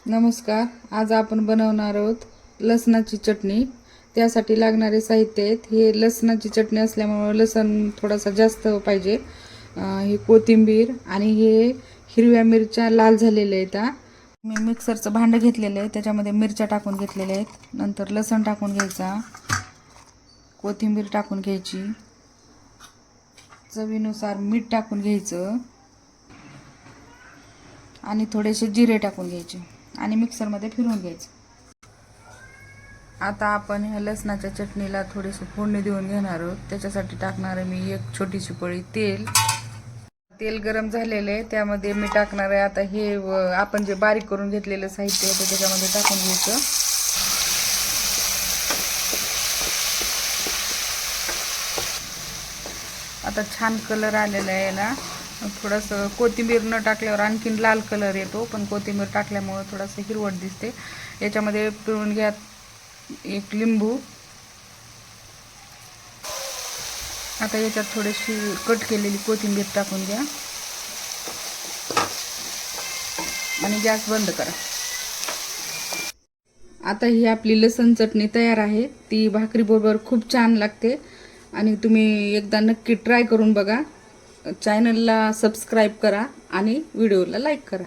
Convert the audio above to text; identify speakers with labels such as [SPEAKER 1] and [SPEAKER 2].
[SPEAKER 1] नमस्कार. आज आपण बनवणार आहोत लसणाची चटणी. त्यासाठी लागणारे साहित्य आहेत. हे लसणाची चटणी असल्यामुळे लसण थोडासा जास्त पाहिजे. ही कोथिंबीर आणि हे हिरव्या मिरच्या लाल झालेल्या आहेत. मी मिक्सरचं भांडं घेतलेलं आहे, त्याच्यामध्ये मिरच्या टाकून घेतलेल्या आहेत. नंतर लसण टाकून घ्यायचा, कोथिंबीर टाकून घ्यायची, चवीनुसार मीठ टाकून घ्यायचं आणि थोडेसे जिरे टाकून घ्यायचे आणि मिक्सरमध्ये फिरवून घ्यायचं. आता आपण ह्या लसणाच्या चटणीला थोडीशी फोडणी देऊन घेणार आहोत. त्याच्यासाठी टाकणार आहे मी एक छोटीशी पळी तेल. तेल गरम झालेलं आहे, त्यामध्ये मी टाकणार आहे आता हे आपण जे बारीक करून घेतलेलं साहित्य आहे ते त्याच्यामध्ये टाकून घ्यायचं. आता छान कलर आलेला आहे ना. थोडंसं कोथिंबीर न टाकल्यावर आणखीन लाल कलर येतो, पण कोथिंबीर टाकल्यामुळे थोडंसं हिरवट दिसते. याच्यामध्ये पिळून घ्या एक लिंबू. आता याच्यात थोडीशी कट केलेली कोथिंबीर टाकून घ्या आणि गॅस बंद करा. आता ही आपली लसण चटणी तयार आहे. ती भाकरीबरोबर खूप छान लागते आणि तुम्ही एकदा नक्की ट्राय करून बघा. चॅनलला सबस्क्राईब करा आणि व्हिडिओला लाईक करा.